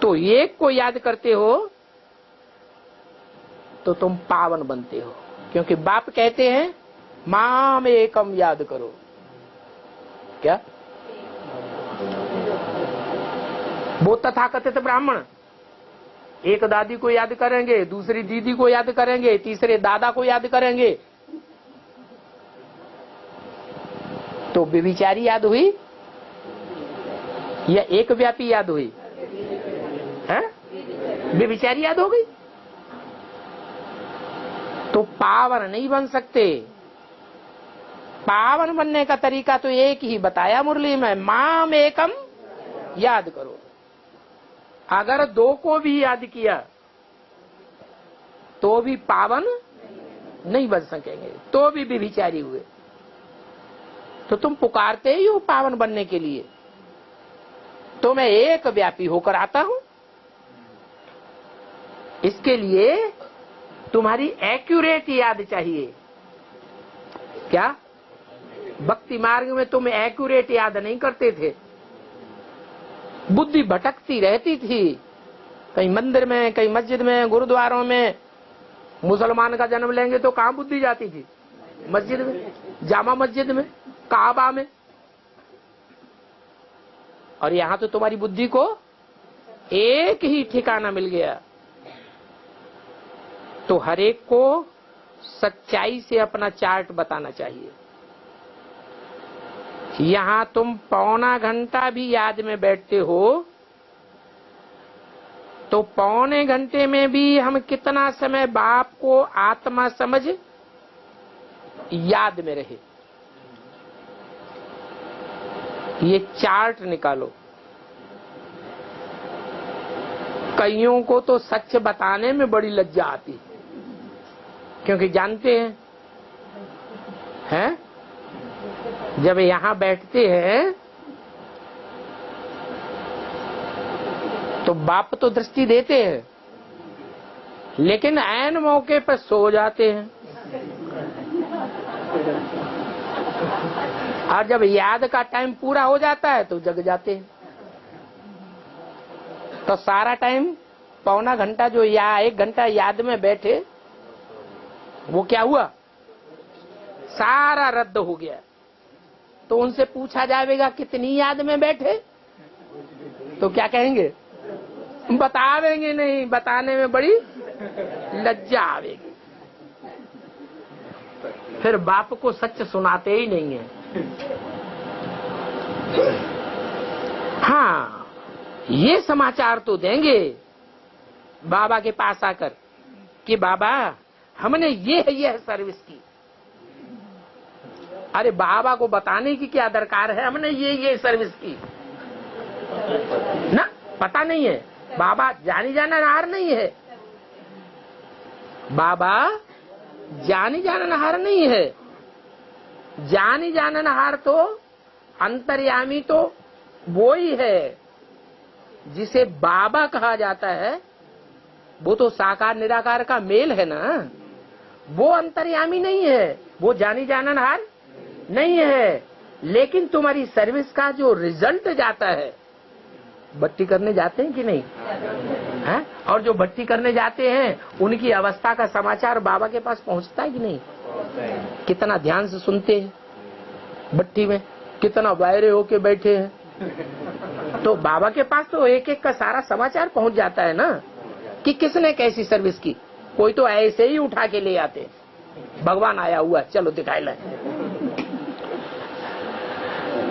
तो एक को याद करते हो तो तुम पावन बनते हो, क्योंकि बाप कहते हैं माम एकम याद करो। क्या? वो तथाकथित ब्राह्मण एक दादी को याद करेंगे, दूसरी दीदी को याद करेंगे, तीसरे दादा को याद करेंगे, तो व्यभिचारी याद हुई या एक व्यापी याद हुई? है? व्यभिचारी याद हो गई। तो पावन नहीं बन सकते। पावन बनने का तरीका तो एक ही बताया मुरली में, माम एकम याद करो। अगर दो को भी याद किया तो भी पावन नहीं बन सकेंगे, तो भी व्यभिचारी हुए। तो तुम पुकारते ही हो पावन बनने के लिए, तो मैं एक व्यापी होकर आता हूं। इसके लिए तुम्हारी एक्यूरेट याद चाहिए। क्या? भक्ति मार्ग में तुम एक्यूरेट याद नहीं करते थे, बुद्धि भटकती रहती थी। कहीं मंदिर में, कहीं मस्जिद में, गुरुद्वारों में। मुसलमान का जन्म लेंगे तो कहाँ बुद्धि जाती थी? मस्जिद में, जामा मस्जिद में, काबा में। और यहाँ तो तुम्हारी बुद्धि को एक ही ठिकाना मिल गया। तो हर एक को सच्चाई से अपना चार्ट बताना चाहिए। यहां तुम पौना घंटा भी याद में बैठते हो तो पौने घंटे में भी हम कितना समय बाप को आत्मा समझ याद में रहे, ये चार्ट निकालो। कईयों को तो सच बताने में बड़ी लज्जा आती है, क्योंकि जानते हैं जब यहां बैठते हैं तो बाप तो दृष्टि देते हैं, लेकिन ऐन मौके पर सो जाते हैं। और जब याद का टाइम पूरा हो जाता है तो जग जाते हैं। तो सारा टाइम पौना घंटा जो या 1 घंटा याद में बैठे, वो क्या हुआ? सारा रद्द हो गया। तो उनसे पूछा जाएगा कितनी याद में बैठे, तो क्या कहेंगे? बतावेंगे नहीं, बताने में बड़ी लज्जा आवेगी। फिर बाप को सच सुनाते ही नहीं है। हाँ, ये समाचार तो देंगे बाबा के पास आकर कि बाबा हमने ये सर्विस की। अरे बाबा को बताने की क्या दरकार है, हमने ये सर्विस की ना, पता नहीं है। बाबा जानी जाननहार नहीं है, बाबा जानी जाननहार नहीं है। जानी जाननहार तो अंतर्यामी तो वो ही है जिसे बाबा कहा जाता है। वो तो साकार निराकार का मेल है ना, वो अंतर्यामी नहीं है, वो जानी जाननहार नहीं है। लेकिन तुम्हारी सर्विस का जो रिजल्ट जाता है, भट्टी करने जाते हैं कि नहीं है? और जो भट्टी करने जाते हैं उनकी अवस्था का समाचार बाबा के पास पहुंचता है कि नहीं? कितना ध्यान से सुनते हैं भट्टी में, कितना वायरे होके बैठे हैं। तो बाबा के पास तो एक एक का सारा समाचार पहुंच जाता है ना, कि किसने कैसी सर्विस की। कोई तो ऐसे ही उठा के ले आते, भगवान आया हुआ चलो दिखाई लाए।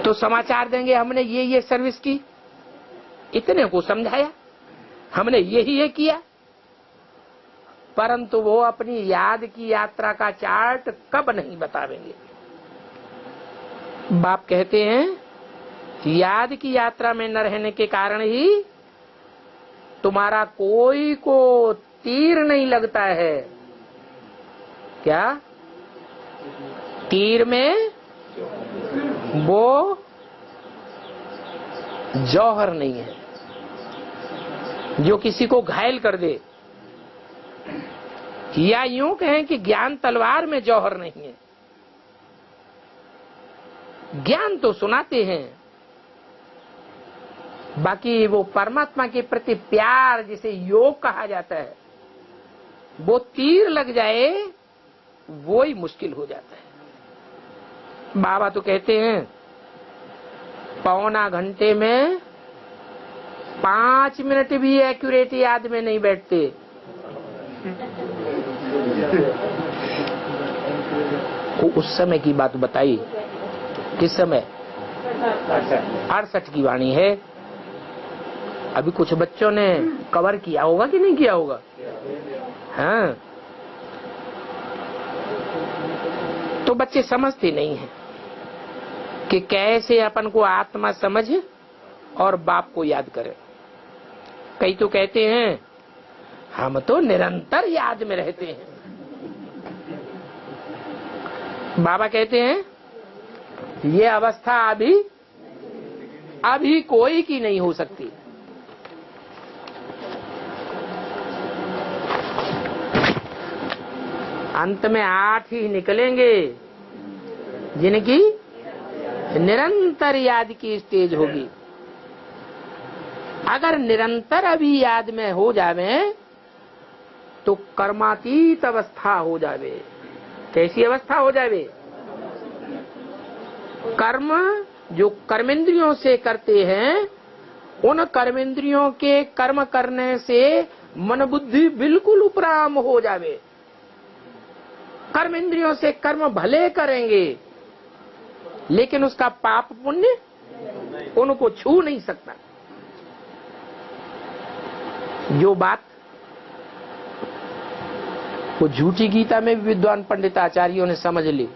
तो समाचार देंगे हमने ये सर्विस की, इतने को समझाया, हमने यही किया। परंतु वो अपनी याद की यात्रा का चार्ट कब नहीं बतावेंगे। बाप कहते हैं याद की यात्रा में न रहने के कारण ही तुम्हारा कोई को तीर नहीं लगता है। क्या? तीर में वो जौहर नहीं है जो किसी को घायल कर दे, या यूं कहें कि ज्ञान तलवार में जौहर नहीं है। ज्ञान तो सुनाते हैं, बाकी वो परमात्मा के प्रति प्यार जिसे योग कहा जाता है, वो तीर लग जाए वो ही मुश्किल हो जाता है। बाबा तो कहते हैं पौना घंटे में 5 मिनट भी एक्यूरेट याद में नहीं बैठते। उस समय की बात बताई, किस समय? 68 की वाणी है। अभी कुछ बच्चों ने कवर किया होगा कि नहीं किया होगा? हाँ, तो बच्चे समझते नहीं हैं कि कैसे अपन को आत्मा समझ और बाप को याद करें। कई तो कहते हैं हम तो निरंतर याद में रहते हैं। बाबा कहते हैं ये अवस्था अभी कोई की नहीं हो सकती। अंत में 8 ही निकलेंगे जिनकी निरंतर याद की स्टेज होगी। अगर निरंतर अभी याद में हो जावे तो कर्मातीत अवस्था हो जावे। कैसी अवस्था हो जावे? कर्म जो कर्मेंद्रियों से करते हैं, उन कर्मेंद्रियों के कर्म करने से मन बुद्धि बिल्कुल उपराम हो जावे। कर्मेंद्रियों से कर्म भले करेंगे, लेकिन उसका पाप पुण्य उनको छू नहीं सकता। जो बात वो झूठी गीता में भी विद्वान पंडित आचार्यों ने समझ ली।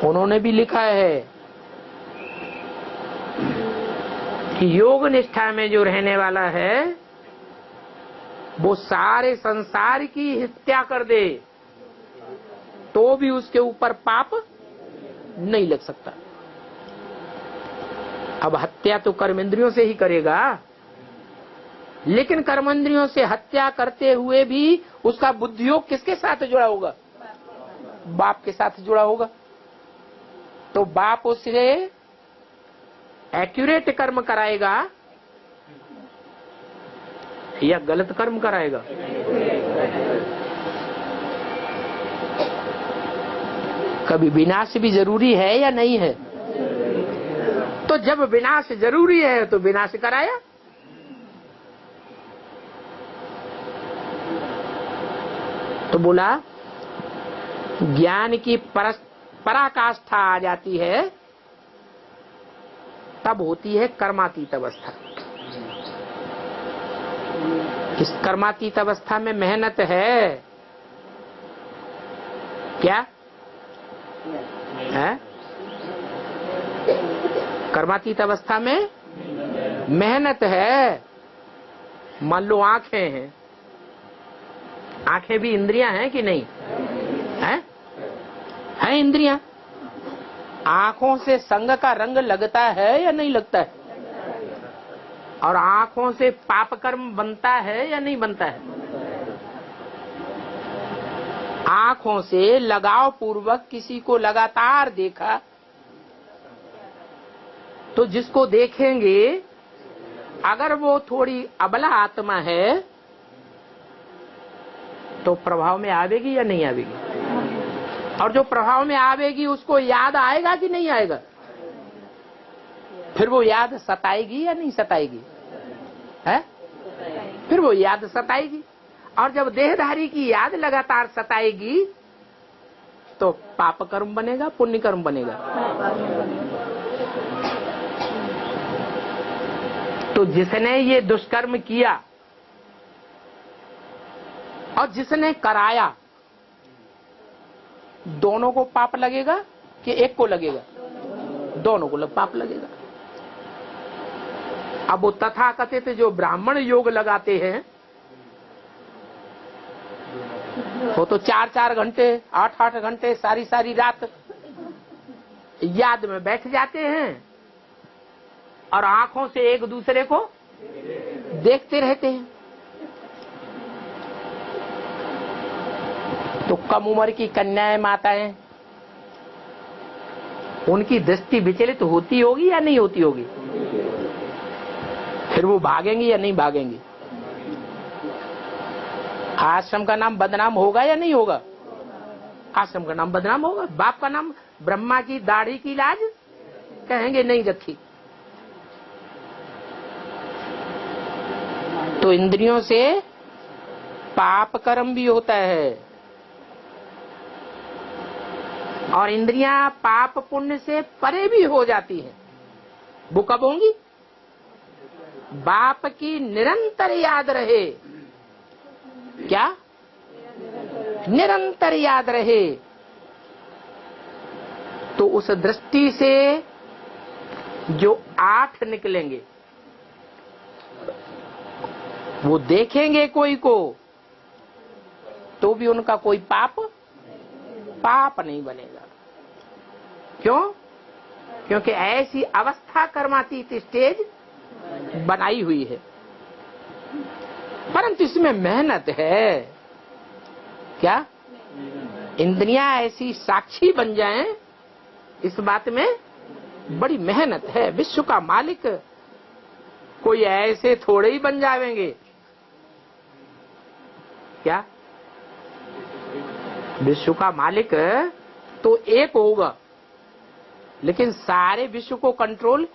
उन्होंने भी लिखा है कि योग निष्ठा में जो रहने वाला है वो सारे संसार की हत्या कर दे तो भी उसके ऊपर पाप नहीं लग सकता। अब हत्या तो कर्मेंद्रियों से ही करेगा, लेकिन कर्मेंद्रियों से हत्या करते हुए भी उसका बुद्धियोग किसके साथ जुड़ा होगा? बाप के साथ जुड़ा होगा। तो बाप उससे एक्यूरेट कर्म कराएगा या गलत कर्म कराएगा? कभी विनाश भी जरूरी है या नहीं है? तो जब विनाश जरूरी है तो विनाश कराया। तो बोला ज्ञान की पराकाष्ठा आ जाती है, तब होती है कर्मातीत अवस्था। इस कर्मातीत अवस्था में मेहनत है क्या? है? कर्मातीत अवस्था में मेहनत है। मान लो आंखें हैं, आंखें भी इंद्रियां हैं कि नहीं? है इंद्रियां। आंखों से संग का रंग लगता है या नहीं लगता है? और आंखों से पाप कर्म बनता है या नहीं बनता है? आंखों से लगाव पूर्वक किसी को लगातार देखा तो जिसको देखेंगे अगर वो थोड़ी अबला आत्मा है तो प्रभाव में आवेगी या नहीं आवेगी? और जो प्रभाव में आवेगी उसको याद आएगा कि नहीं आएगा? फिर वो याद सताएगी या नहीं सताएगी? है? फिर वो याद सताएगी। और जब देहधारी की याद लगातार सताएगी तो पाप कर्म बनेगा, पुण्य कर्म बनेगा। तो जिसने ये दुष्कर्म किया और जिसने कराया, दोनों को पाप लगेगा कि एक को लगेगा? दोनों को पाप लगेगा। अब वो तथाकथित जो ब्राह्मण योग लगाते हैं वो तो 4-4 घंटे 8-8 घंटे सारी रात याद में बैठ जाते हैं और आंखों से एक दूसरे को देखते रहते हैं। तो कम उम्र की कन्याएं माताएं, उनकी दृष्टि विचलित होती होगी या नहीं होती होगी? फिर वो भागेंगी या नहीं भागेंगी? आश्रम का नाम बदनाम होगा या नहीं होगा? आश्रम का नाम बदनाम होगा। बाप का नाम ब्रह्मा की दाढ़ी की लाज कहेंगे नहीं रखी। तो इंद्रियों से पाप कर्म भी होता है और इंद्रियां पाप पुण्य से परे भी हो जाती हैं। वो कब होंगी? बाप की निरंतर याद रहे। क्या? निरंतर याद रहे तो उस दृष्टि से जो 8 निकलेंगे वो देखेंगे कोई को तो भी उनका कोई पाप नहीं बनेगा। क्यों? क्योंकि ऐसी अवस्था कर्मातीत स्टेज बनाई हुई है। परंतु इसमें मेहनत है। क्या? इंद्रियां ऐसी साक्षी बन जाएं, इस बात में बड़ी मेहनत है। विश्व का मालिक कोई ऐसे थोड़े ही बन जाएंगे। क्या विश्व का मालिक तो एक होगा, लेकिन सारे विश्व को कंट्रोल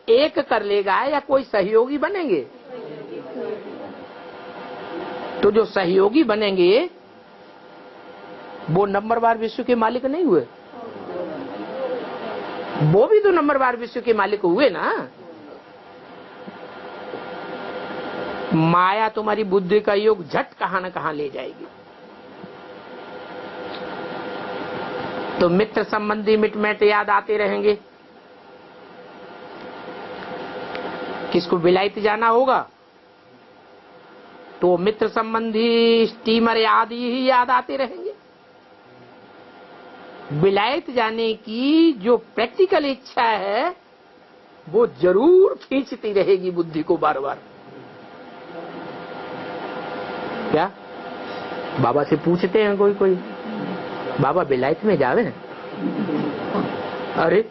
एक कर लेगा या कोई सहयोगी बनेंगे? तो जो सहयोगी बनेंगे वो नंबरवार विश्व के मालिक नहीं हुए, वो भी तो नंबरवार विश्व के मालिक हुए ना। माया तुम्हारी बुद्धि का योग झट कहां न कहां ले जाएगी। तो मित्र संबंधी मिटमेट याद आते रहेंगे। किसको विलायत जाना होगा तो मित्र संबंधी स्टीमर आदि ही याद आते रहेंगे। विलायत जाने की जो प्रैक्टिकल इच्छा है वो जरूर खींचती रहेगी बुद्धि को बार बार। क्या बाबा से पूछते हैं कोई बाबा विलायत में जावे? अरे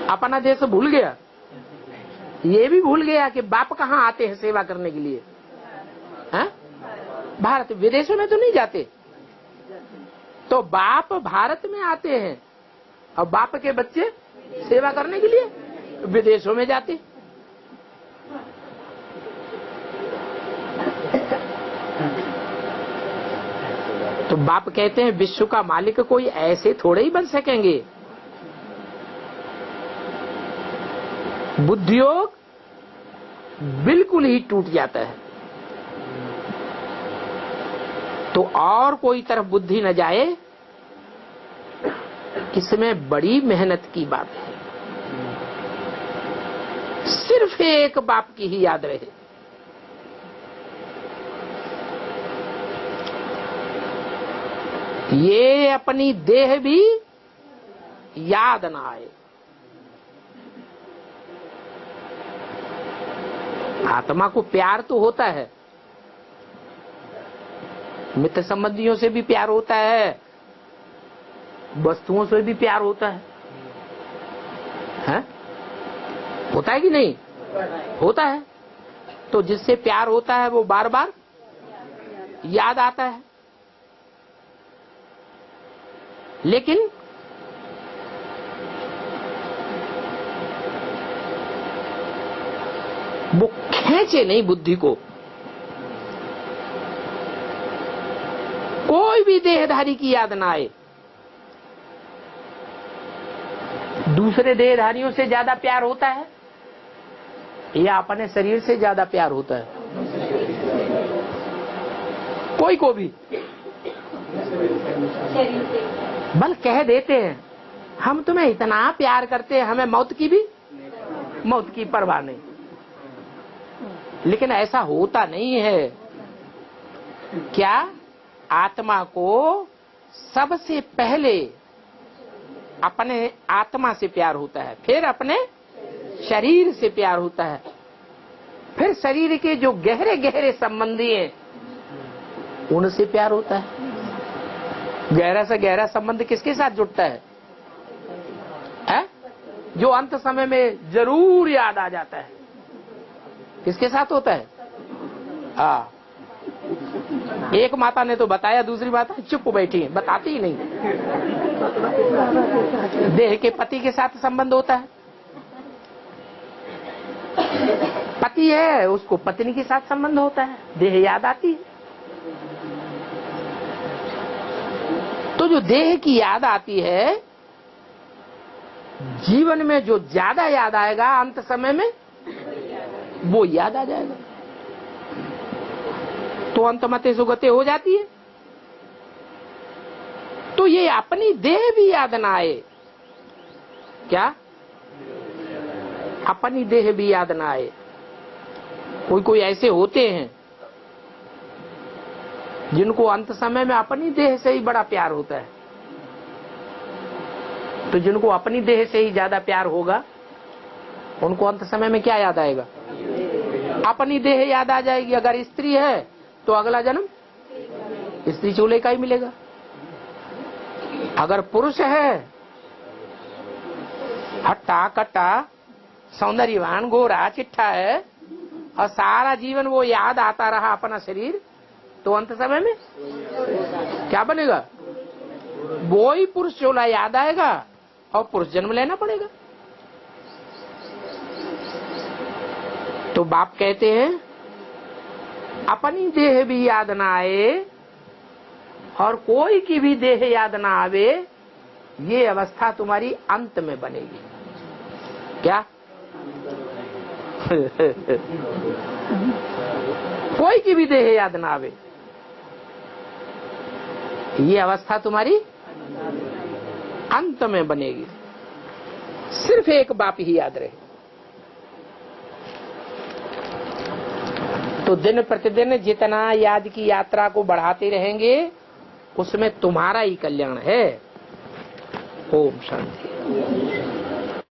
अपना देश भूल गया, ये भी भूल गया कि बाप कहाँ आते हैं सेवा करने के लिए। हैं? भारत, विदेशों में तो नहीं जाते। तो बाप भारत में आते हैं और बाप के बच्चे सेवा करने के लिए विदेशों में जाते। तो बाप कहते हैं विश्व का मालिक कोई ऐसे थोड़े ही बन सकेंगे। बुद्धियोग बिल्कुल ही टूट जाता है। तो और कोई तरफ बुद्धि न जाए, इसमें बड़ी मेहनत की बात है। सिर्फ एक बाप की ही याद रहे। ये अपनी देह भी याद ना आए। आत्मा को प्यार तो होता है, मित्र संबंधियों से भी प्यार होता है, वस्तुओं से भी प्यार होता है? होता है कि नहीं? होता है। तो जिससे प्यार होता है वो बार बार याद आता है। लेकिन वो खींचे नहीं बुद्धि को। कोई भी देहधारी की याद ना आए। दूसरे देहधारियों से ज्यादा प्यार होता है या अपने शरीर से ज्यादा प्यार होता है? कोई को भी बल कह देते हैं हम तुम्हें इतना प्यार करते हैं, हमें मौत की परवाह नहीं। लेकिन ऐसा होता नहीं है। क्या आत्मा को सबसे पहले अपने आत्मा से प्यार होता है, फिर अपने शरीर से प्यार होता है, फिर शरीर के जो गहरे गहरे संबंधी हैं उनसे प्यार होता है। गहरा से गहरा संबंध किसके साथ जुड़ता है? जो अंत समय में जरूर याद आ जाता है, किसके साथ होता है? एक माता ने तो बताया, दूसरी माता चुप बैठी है, बताती ही नहीं। देह के पति के साथ संबंध होता है। पति है उसको पत्नी के साथ संबंध होता है, देह याद आती है। तो जो देह की याद आती है, जीवन में जो ज्यादा याद आएगा अंत समय में वो याद आ जाएगा। तो अंतमते सुगते हो जाती है। तो ये अपनी देह भी याद ना आए। क्या अपनी देह भी याद ना आए? कोई ऐसे होते हैं जिनको अंत समय में अपनी देह से ही बड़ा प्यार होता है। तो जिनको अपनी देह से ही ज्यादा प्यार होगा उनको अंत समय में क्या याद आएगा? अपनी देह याद आ जाएगी। अगर स्त्री है तो अगला जन्म स्त्री चूल्हे का ही मिलेगा। अगर पुरुष है हट्टा कट्टा सौंदर्यवान गोरा चिट्ठा है और सारा जीवन वो याद आता रहा अपना शरीर, तो अंत समय में क्या बनेगा? वो ही पुरुष चोला याद आएगा और पुरुष जन्म लेना पड़ेगा। तो बाप कहते हैं अपनी देह भी याद ना आए और कोई की भी देह याद ना आवे, ये अवस्था तुम्हारी अंत में बनेगी। क्या? कोई की भी देह याद ना आवे, ये अवस्था तुम्हारी अंत में बनेगी। सिर्फ एक बाप ही याद रहे। तो दिन प्रतिदिन जितना याद की यात्रा को बढ़ाते रहेंगे उसमें तुम्हारा ही कल्याण है। ओम शांति।